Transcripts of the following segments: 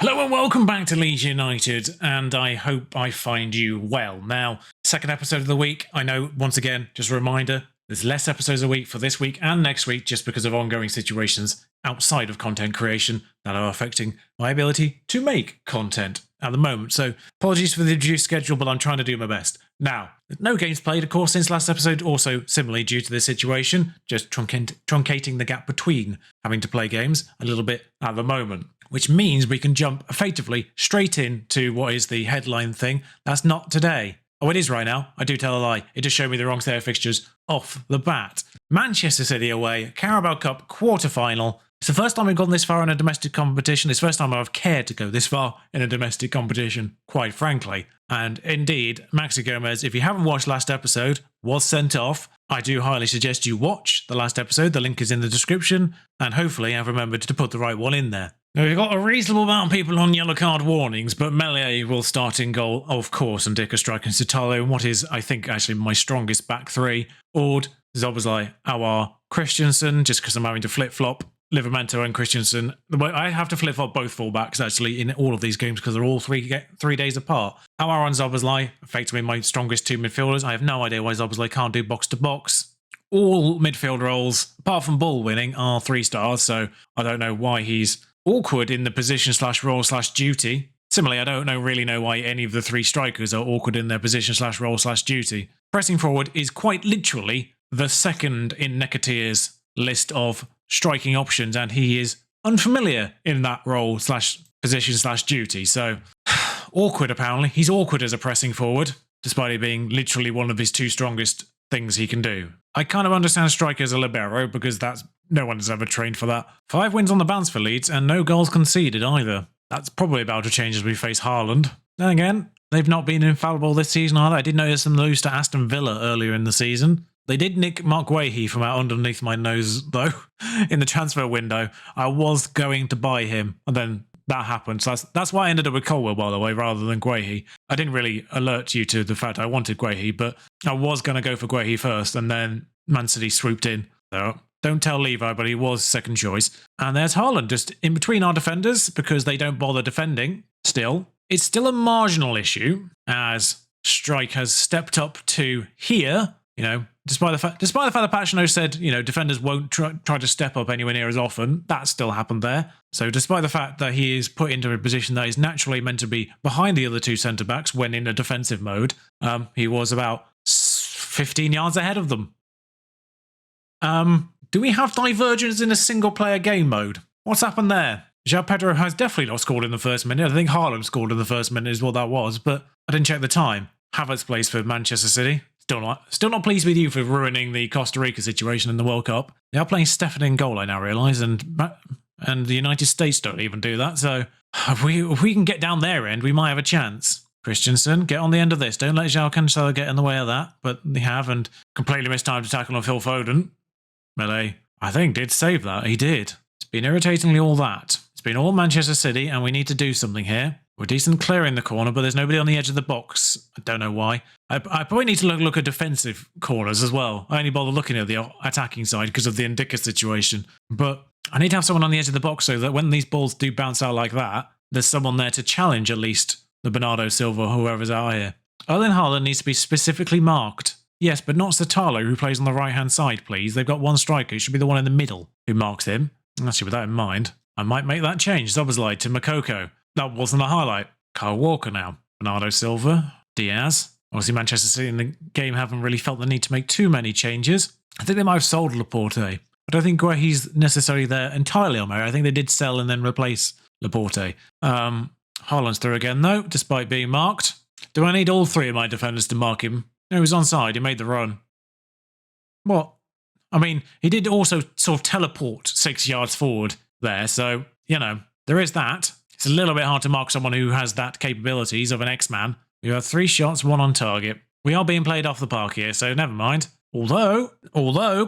Hello and welcome back to Leeds United, and I hope I find you well. Now, second episode of the week. I know, once again, just a reminder, there's less episodes a week for this week and next week just because of ongoing situations outside of content creation that are affecting my ability to make content at the moment. So apologies for the reduced schedule, but I'm trying to do my best. Now, no games played, of course, since last episode, also similarly due to this situation, just truncating the gap between having to play games a little bit at the moment. Which means we can jump effectively straight into what is the headline thing. That's not today. Oh, it is right now. I do tell a lie. It just showed me the wrong set of fixtures off the bat. Manchester City away, Carabao Cup quarter-final. It's the first time we've gone this far in a domestic competition. It's the first time I've cared to go this far in a domestic competition, quite frankly. And indeed, Maxi Gomez, if you haven't watched last episode, was sent off. I do highly suggest you watch the last episode. The link is in the description. And hopefully I've remembered to put the right one in there. Now, we've got a reasonable amount of people on yellow card warnings, but Melier will start in goal, of course, and Dicker striking Sitalo in what is, I think, actually my strongest back three. Ord, Szoboszlai, Aouar, Christensen, just because I'm having to flip-flop Livramento and Christensen. I have to flip-flop both fullbacks, actually, in all of these games because they're all three days apart. Aouar and Szoboszlai, effectively my strongest two midfielders. I have no idea why Szoboszlai can't do box-to-box. All midfield roles, apart from ball winning, are 3 stars, so I don't know why he's awkward in the position/role/duty. Similarly, I don't really know why any of the 3 strikers are awkward in their position/role/duty. Pressing forward is quite literally the second in Nketiah's list of striking options, and he is unfamiliar in that role/position/duty. So, awkward apparently. He's awkward as a pressing forward, despite it being literally one of his 2 strongest things he can do. I kind of understand striker as a libero because no one has ever trained for that. 5 wins on the bounce for Leeds and no goals conceded either. That's probably about to change as we face Haaland. Then again, they've not been infallible this season either. I did notice them lose to Aston Villa earlier in the season. They did nick Mark Guehi from out underneath my nose though in the transfer window. I was going to buy him and then that happened. So that's why I ended up with Colwell, by the way, rather than Guehi. I didn't really alert you to the fact I wanted Guehi, but I was going to go for Guehi first, and then Man City swooped in. So don't tell Levi, but he was second choice. And there's Haaland, just in between our defenders, because they don't bother defending still. It's still a marginal issue, as Strike has stepped up to here, despite the fact that Pachino said, defenders won't try to step up anywhere near as often. That still happened there. So despite the fact that he is put into a position that is naturally meant to be behind the other 2 centre-backs when in a defensive mode, he was about 15 yards ahead of them. Do we have divergence in a single-player game mode? What's happened there? João Pedro has definitely not scored in the first minute. I think Haaland scored in the first minute is what that was, but I didn't check the time. Havertz plays for Manchester City. Still not pleased with you for ruining the Costa Rica situation in the World Cup. They are playing Stefan in goal, I now realise, and the United States don't even do that, so if we can get down their end, we might have a chance. Christensen, get on the end of this. Don't let João Cancelo get in the way of that, but they have, and completely missed time to tackle on Phil Foden. Melee, I think, did save that. He did. It's been irritatingly all that. It's been all Manchester City, and we need to do something here. We're decent clearing the corner, but there's nobody on the edge of the box. I don't know why. I probably need to look at defensive corners as well. I only bother looking at the attacking side because of the Ndicka situation. But I need to have someone on the edge of the box so that when these balls do bounce out like that, there's someone there to challenge at least the Bernardo Silva or whoever's out here. Erling Haaland needs to be specifically marked. Yes, but not Sitalo, who plays on the right-hand side, please. They've got one striker. It should be the one in the middle who marks him. Actually, with that in mind, I might make that change. Szoboszlai to Makoko. That wasn't a highlight. Kyle Walker now. Bernardo Silva. Diaz. Obviously, Manchester City in the game haven't really felt the need to make too many changes. I think they might have sold Laporte, but I don't think he's necessarily there entirely on merit. I think they did sell and then replace Laporte. Haaland's through again, though, despite being marked. Do I need all 3 of my defenders to mark him? No, he was onside. He made the run. What? I mean, he did also sort of teleport 6 yards forward there, so, there is that. It's a little bit hard to mark someone who has that capabilities of an X-Man. We have 3 shots, 1 on target. We are being played off the park here, so never mind. Although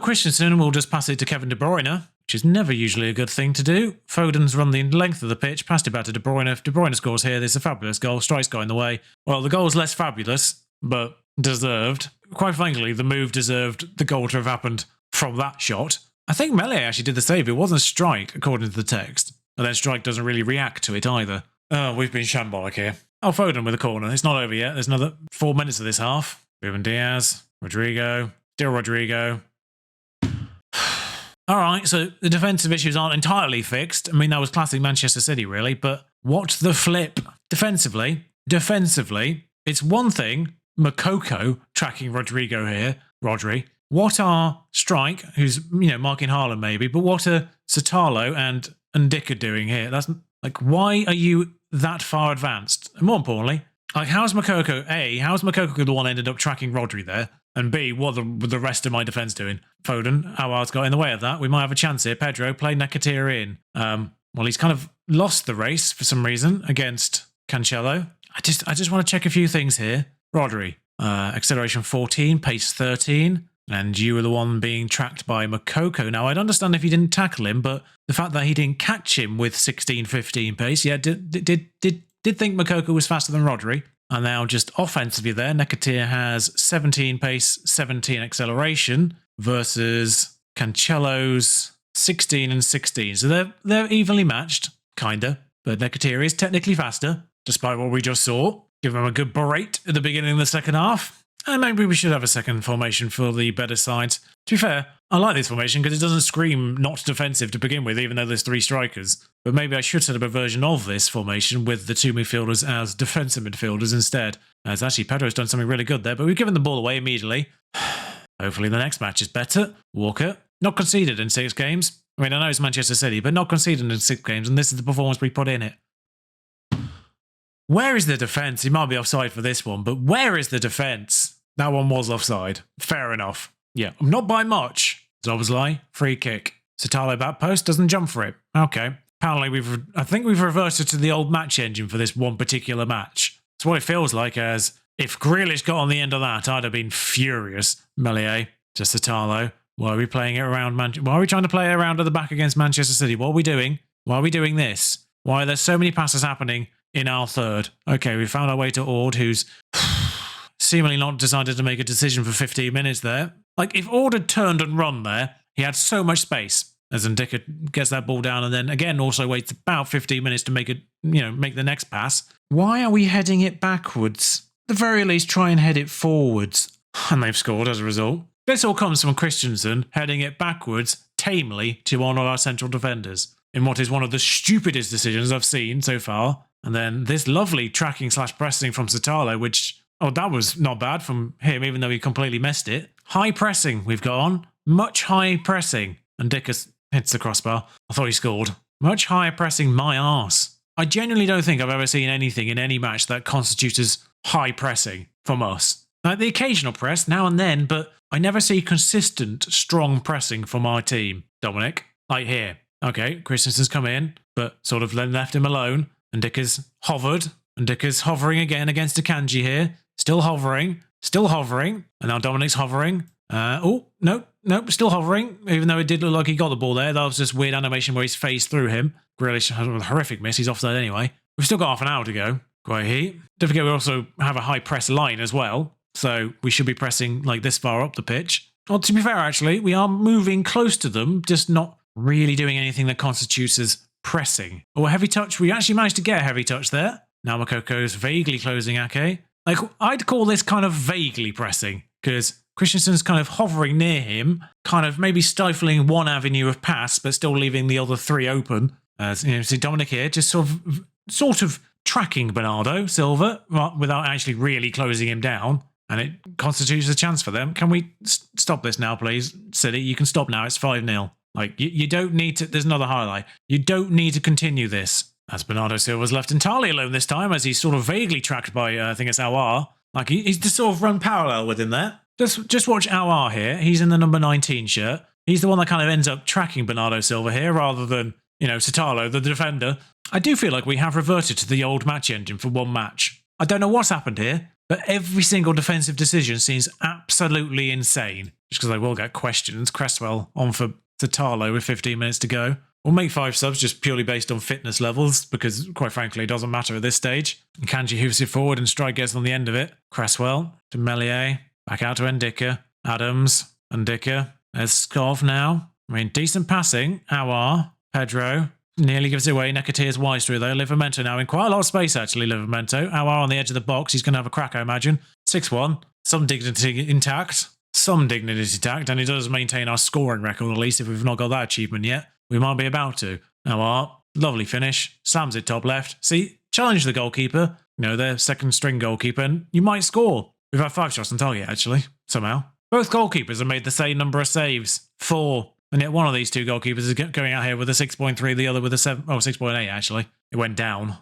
Christensen will just pass it to Kevin De Bruyne, which is never usually a good thing to do. Foden's run the length of the pitch, passed it back to De Bruyne. If De Bruyne scores here, there's a fabulous goal. Strike's going the way. Well, the goal's less fabulous, but deserved. Quite frankly, the move deserved the goal to have happened from that shot. I think Melee actually did the save. It wasn't Strike, according to the text. And then Strike doesn't really react to it either. Oh, we've been shambolic here. Oh, Foden with a corner. It's not over yet. There's another 4 minutes of this half. Ruben Diaz, Rodrigo, still Rodrigo. All right, so the defensive issues aren't entirely fixed. I mean, that was classic Manchester City, really. But what the flip? Defensively, it's one thing, Makoko tracking Rodrigo here, Rodri. What are Strike, who's, marking Haaland maybe, but what are Satalo and Ndicka doing here? That's like, why are you that far advanced? And more importantly, like, how's Makoko the one ended up tracking Rodri there? And B, what are the rest of my defence doing? Foden, Aouar's got in the way of that. We might have a chance here. Pedro, play Nketiah in. Well, he's kind of lost the race for some reason against Cancelo. I just want to check a few things here. Rodri, acceleration 14, pace 13. And you were the one being tracked by Makoko. Now, I'd understand if he didn't tackle him, but the fact that he didn't catch him with 16, 15 pace, yeah, did think Makoko was faster than Rodri. And now just offensively there, Nketiah has 17 pace, 17 acceleration versus Cancelo's 16 and 16. So they're evenly matched, kinda. But Nketiah is technically faster, despite what we just saw. Give him a good berate at the beginning of the second half. And maybe we should have a second formation for the better sides. To be fair, I like this formation because it doesn't scream not defensive to begin with, even though there's 3 strikers. But maybe I should set up a version of this formation with the 2 midfielders as defensive midfielders instead. As actually, Pedro's done something really good there, but we've given the ball away immediately. Hopefully the next match is better. Walker, not conceded in 6 games. I mean, I know it's Manchester City, but not conceded in 6 games, and this is the performance we put in it. Where is the defence? He might be offside for this one, but where is the defence? That one was offside. Fair enough. Yeah, not by much. Zobozlai, free kick. Satalo back post, doesn't jump for it. Okay. Apparently, I think we've reverted to the old match engine for this one particular match. It's what it feels like, as if Grealish got on the end of that, I'd have been furious. Melier, just Satalo. Why are we playing it around Why are we trying to play it around at the back against Manchester City? What are we doing? Why are we doing this? Why are there so many passes happening in our third? Okay, we found our way to Ord, who's seemingly not decided to make a decision for 15 minutes there. Like, if Ord had turned and run there, he had so much space. As Ndicka gets that ball down and then again also waits about 15 minutes to make the next pass. Why are we heading it backwards? At the very least, try and head it forwards. And they've scored as a result. This all comes from Christensen heading it backwards tamely to one of our central defenders in what is one of the stupidest decisions I've seen so far. And then this lovely tracking/pressing from Satalo, which, that was not bad from him, even though he completely missed it. High pressing we've got on. Much high pressing. And Dickus hits the crossbar. I thought he scored. Much higher pressing, my arse. I genuinely don't think I've ever seen anything in any match that constitutes as high pressing from us. Like the occasional press, now and then, but I never see consistent, strong pressing from our team. Dominic, like here. Okay, Christensen's come in, but sort of left him alone. And Dicker's hovered. And Dicker's hovering again against Akanji here. Still hovering. And now Dominic's hovering. Nope, still hovering, even though it did look like he got the ball there. That was just weird animation where he's phased through him. Grealish has a horrific miss. He's offside anyway. We've still got half an hour to go. Guahi. Don't forget we also have a high press line as well. So we should be pressing like this far up the pitch. Well, to be fair, actually, we are moving close to them, just not really doing anything that constitutes as pressing. Or heavy touch. We actually managed to get a heavy touch there. Now Makoko's vaguely closing Ake. Like, I'd call this kind of vaguely pressing, because Christensen's kind of hovering near him, kind of maybe stifling one avenue of pass, but still leaving the other 3 open. See Dominic here, just sort of tracking Bernardo Silva without actually really closing him down, and it constitutes a chance for them. Can we stop this now, please? City, you can stop now. It's 5-0. Like, you don't need to... There's another highlight. You don't need to continue this. As Bernardo Silva's left entirely alone this time, as he's sort of vaguely tracked by, I think it's Aouar. Like, he's just sort of run parallel with him there. Just watch Aouar here. He's in the number 19 shirt. He's the one that kind of ends up tracking Bernardo Silva here, rather than, Satalo, the defender. I do feel like we have reverted to the old match engine for one match. I don't know what's happened here, but every single defensive decision seems absolutely insane. Just because I will get questions. Cresswell on for Satalo with 15 minutes to go. We'll make 5 subs just purely based on fitness levels, because, quite frankly, it doesn't matter at this stage. Kanji hoofs it forward and Strike gets on the end of it. Cresswell to Melier. Back out to Ndicka. Adams. Ndicka. There's Skov now. I mean, decent passing. Aouar. Pedro. Nearly gives it away. Necateer's wise through though. Livramento now in quite a lot of space actually. Livramento. Awar on the edge of the box. He's going to have a crack, I imagine. 6-1. Some dignity intact. Some dignity intact. And he does maintain our scoring record, at least, if we've not got that achievement yet. We might be about to. Awar. Lovely finish. Slams it top left. See, challenge the goalkeeper. You know, their second string goalkeeper, and you might score. We've had 5 shots on target, actually, somehow. Both goalkeepers have made the same number of saves. 4. And yet one of these two goalkeepers is going out here with a 6.3, the other with a 7. Oh, 6.8, actually. It went down.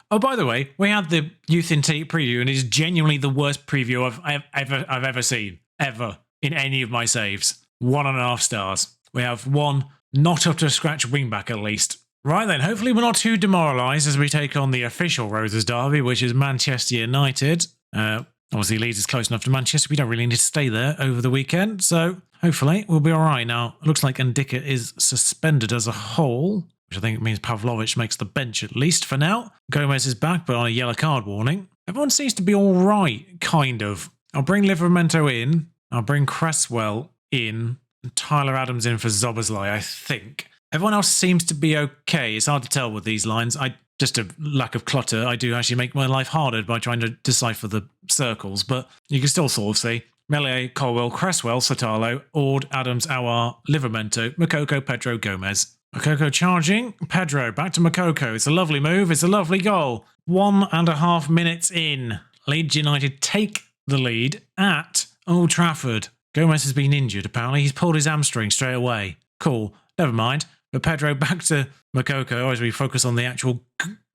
Oh, by the way, we had the Youth in Tea preview, and it is genuinely the worst preview I've ever seen. Ever. In any of my saves. 1.5 stars. We have one not up to scratch wingback, at least. Right then, hopefully we're not too demoralised as we take on the official Roses derby, which is Manchester United. Obviously, Leeds is close enough to Manchester. We don't really need to stay there over the weekend, so hopefully we'll be all right. Now, it looks like Ndicka is suspended as a whole, which I think means Pavlovic makes the bench at least for now. Gomez is back, but on a yellow card warning. Everyone seems to be all right, kind of. I'll bring Livramento in. I'll bring Cresswell in. And Tyler Adams in for Zoboslai, I think. Everyone else seems to be okay. It's hard to tell with these lines. Just a lack of clutter. I do actually make my life harder by trying to decipher the circles, but you can still sort of see Melee, Colwell, Cresswell, Sotalo, Ord, Adams, Awar, Livramento, Makoko, Pedro, Gomez. Makoko charging. Pedro back to Makoko. It's a lovely move. It's a lovely goal. 1.5 minutes in. Leeds United take the lead at Old Trafford. Gomez has been injured, apparently. He's pulled his hamstring straight away. Cool. Never mind. But Pedro back to Makoko as we focus on the actual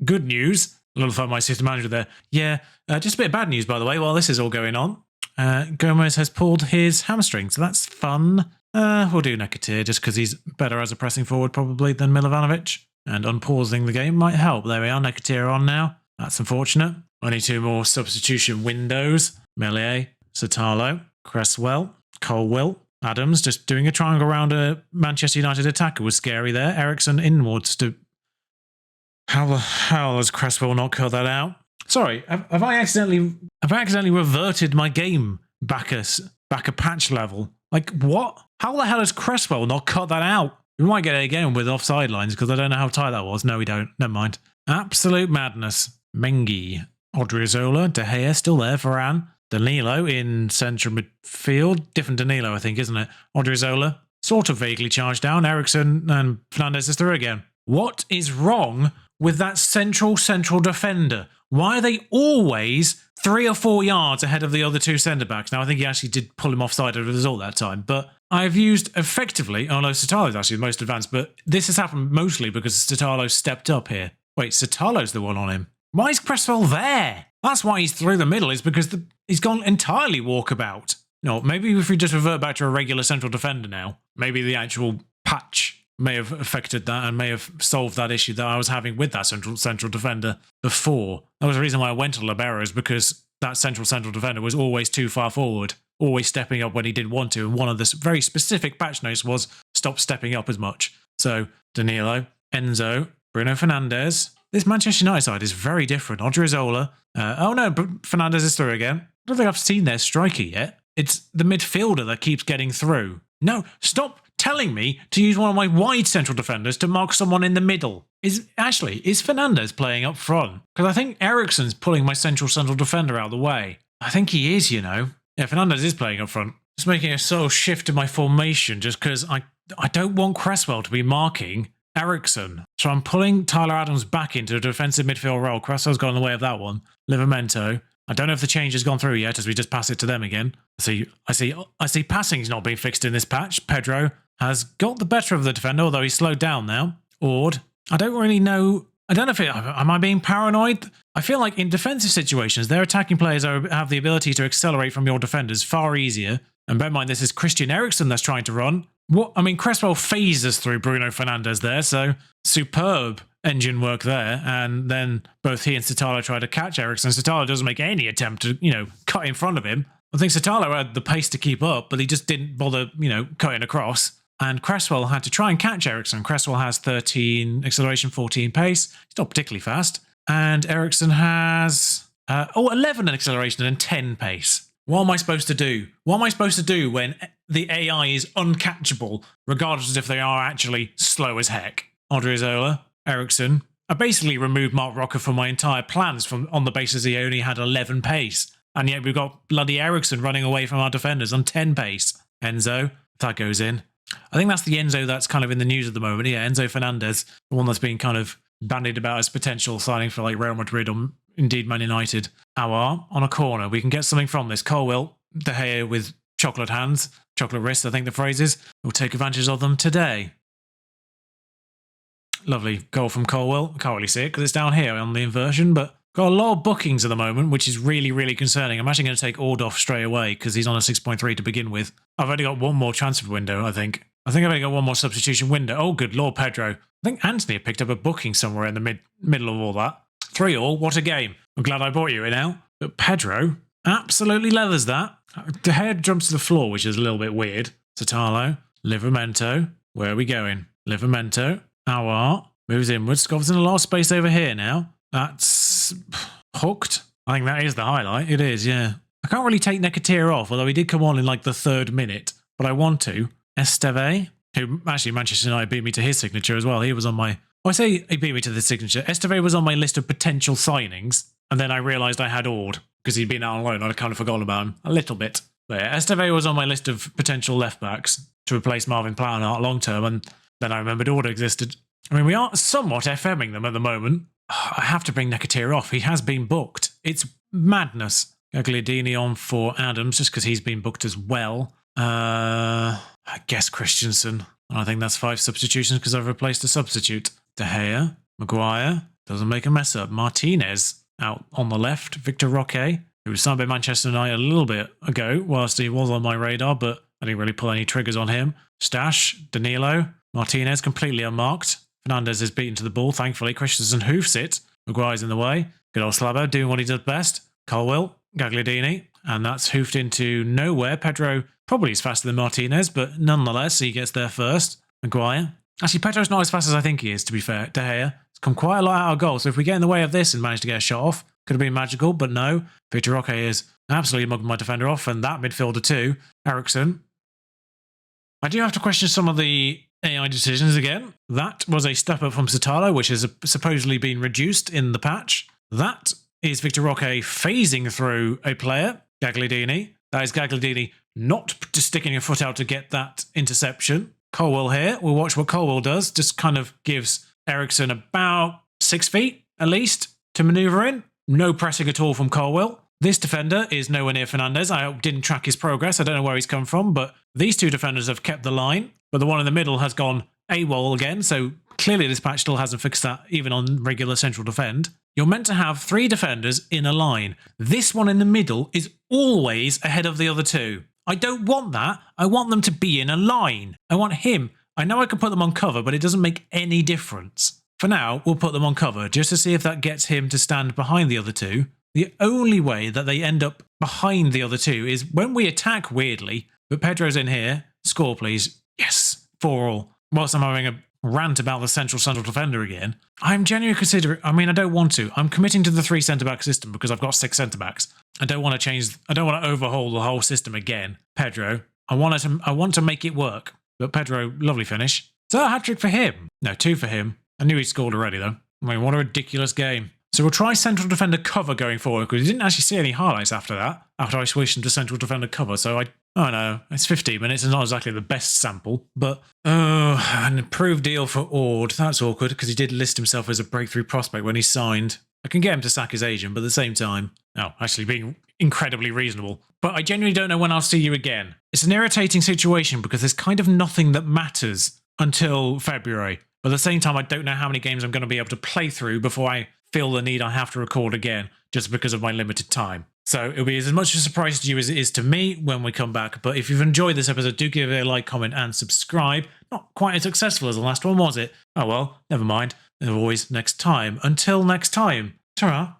good news. A little fun, my assistant manager there. Yeah, just a bit of bad news, by the way, while this is all going on. Gomez has pulled his hamstring, so that's fun. We'll do Necateer just because he's better as a pressing forward probably than Milovanovic. And unpausing the game might help. There we are, Necateer on now. That's unfortunate. Only 2 more substitution windows. Melee, Sotalo, Cresswell, Colwell. Adams just doing a triangle around a Manchester United attacker was scary there. Ericsson inwards to... How the hell has Cresswell not cut that out? Sorry, have I accidentally reverted my game back a patch level? Like, what? How the hell has Cresswell not cut that out? We might get it again with offside lines because I don't know how tight that was. No, we don't. Never mind. Absolute madness. Mengi. Odriozola. De Gea still there. Varane. Danilo in central midfield. Different Danilo, I think, isn't it? Odriozola, sort of vaguely charged down. Ericsson and Fernandez is through again. What is wrong with that central defender? Why are they always 3 or 4 yards ahead of the other 2 centre-backs? Now, I think he actually did pull him offside as a result that time, but I've used effectively, although Sotalo's actually the most advanced, but this has happened mostly because Sotalo stepped up here. Wait, Sotalo's the one on him. Why is Cresswell there? That's why he's through the middle, is because he's gone entirely walkabout. No, maybe if we just revert back to a regular central defender now, maybe the actual patch may have affected that and may have solved that issue that I was having with that central defender before. That was the reason why I went to Libero's, because that central defender was always too far forward, always stepping up when he did want to, and one of the very specific patch notes was stop stepping up as much. So Danilo, Enzo, Bruno Fernandes. This Manchester United side is very different. Odriozola. Oh no, Fernandes is through again. I don't think I've seen their striker yet. It's the midfielder that keeps getting through. No, stop telling me to use one of my wide central defenders to mark someone in the middle. Is Fernandes playing up front? Because I think Ericsson's pulling my central defender out of the way. I think he is, you know. Yeah, Fernandes is playing up front. Just making a subtle shift in my formation just because I don't want Cresswell to be marking Ericsson. So I'm pulling Tyler Adams back into a defensive midfield role. Cresswell's got in the way of that one. Livramento. I don't know if the change has gone through yet as we just pass it to them again. I see passing's not being fixed in this patch. Pedro has got the better of the defender, although he's slowed down now. Ord. I don't really know. I don't know if am I being paranoid? I feel like in defensive situations, their attacking players have the ability to accelerate from your defenders far easier. And bear in mind, this is Christian Eriksen that's trying to run. Cresswell phases through Bruno Fernandes there, so superb engine work there. And then both he and Sotalo try to catch Ericsson. Sotalo doesn't make any attempt to, cut in front of him. I think Sotalo had the pace to keep up, but he just didn't bother, cutting across. And Cresswell had to try and catch Ericsson. Cresswell has 13 acceleration, 14 pace. He's not particularly fast. And Ericsson has 11 in acceleration and 10 pace. What am I supposed to do? What am I supposed to do when the AI is uncatchable, regardless if they are actually slow as heck? Odriozola, Ericsson. I basically removed Mark Rocker from my entire plans on the basis he only had 11 pace. And yet we've got bloody Ericsson running away from our defenders on 10 pace. Enzo, if that goes in. I think that's the Enzo that's kind of in the news at the moment. Yeah, Enzo Fernandez, the one that's been kind of bandied about as potential signing for like Real Madrid or indeed Man United. Awar on a corner. We can get something from this. Colwill, De Gea with chocolate hands, chocolate wrists, I think the phrase is. We'll take advantage of them today. Lovely goal from Colwill. I can't really see it because it's down here on the inversion, but got a lot of bookings at the moment, which is really, really concerning. I'm actually going to take Ordoff straight away because he's on a 6.3 to begin with. I've only got one more transfer window, I think. I've only got one more substitution window. Oh, good Lord, Pedro. I think Anthony picked up a booking somewhere in the middle of all that. 3-3, what a game. I'm glad I bought you in now. But Pedro absolutely leathers that. De Gea jumps to the floor, which is a little bit weird. Satalo, Livramento. Where are we going? Livramento. Awar moves inwards. Scott's in a lot of space over here now. That's hooked. I think that is the highlight. It is, yeah. I can't really take Nekatir off, although he did come on in like the 3rd minute. But I want to. Esteve, who actually Manchester United beat me to his signature as well. He was on my... I say he beat me to the signature. Esteve was on my list of potential signings. And then I realised I had Ord because he'd been out on loan. I'd kind of forgotten about him a little bit. But yeah, Esteve was on my list of potential left-backs to replace Marvin Plattenhardt long-term. And then I remembered Ord existed. I mean, we are somewhat FMing them at the moment. I have to bring Nekatir off. He has been booked. It's madness. Gagliardini on for Adams, just because he's been booked as well. I guess Christensen. I think that's 5 substitutions because I've replaced a substitute. De Gea, Maguire, doesn't make a mess up. Martinez out on the left. Victor Roque, who was signed by Manchester United a little bit ago, whilst he was on my radar, but I didn't really pull any triggers on him. Stash, Danilo, Martinez completely unmarked. Fernandez is beaten to the ball, thankfully. Christensen hoofs it. Maguire's in the way. Good old Slabo doing what he does best. Colwill, Gagliardini, and that's hoofed into nowhere. Pedro probably is faster than Martinez, but nonetheless, he gets there first. Maguire. Actually, Pedro's not as fast as I think he is, to be fair. De Gea. It's come quite a lot out of goal, so if we get in the way of this and manage to get a shot off, could have been magical, but no. Victor Roque is absolutely mugging my defender off, and that midfielder too. Ericsson. I do have to question some of the AI decisions again. That was a step up from Satalo, which has supposedly been reduced in the patch. That is Victor Roque phasing through a player, Gagliardini. That is Gagliardini not just sticking a foot out to get that interception. Colwill here. We'll watch what Colwill does. Just kind of gives Ericsson about 6 feet, at least, to manoeuvre in. No pressing at all from Colwill. This defender is nowhere near Fernandez. I didn't track his progress. I don't know where he's come from, but these 2 defenders have kept the line. But the one in the middle has gone AWOL again, so clearly this patch still hasn't fixed that, even on regular central defend. You're meant to have 3 defenders in a line. This one in the middle is always ahead of the other 2. I don't want that. I want them to be in a line. I want him. I know I can put them on cover, but it doesn't make any difference. For now, we'll put them on cover, just to see if that gets him to stand behind the other 2. The only way that they end up behind the other 2 is when we attack weirdly, but Pedro's in here. Score, please. Yes, 4-4. Whilst I'm having a rant about the central defender again, I'm genuinely considering, I mean, I don't want to. I'm committing to the 3 centre-back system because I've got 6 centre-backs. I don't want to overhaul the whole system again. Pedro, I want to make it work. But Pedro, lovely finish. Is that a hat-trick for him? No, 2 for him. I knew he'd scored already, though. I mean, what a ridiculous game. So we'll try central defender cover going forward, because we didn't actually see any highlights after that, after I switched into central defender cover. So I don't know, it's 15 minutes. It's not exactly the best sample, but an improved deal for Ord. That's awkward, because he did list himself as a breakthrough prospect when he signed. I can get him to sack his agent, but at the same time, actually being incredibly reasonable. But I genuinely don't know when I'll see you again. It's an irritating situation because there's kind of nothing that matters until February. But at the same time, I don't know how many games I'm going to be able to play through before I feel the need I have to record again, just because of my limited time. So it'll be as much a surprise to you as it is to me when we come back. But if you've enjoyed this episode, do give it a like, comment, and subscribe. Not quite as successful as the last one, was it? Oh well, never mind. As always, next time. Until next time, ta-ra.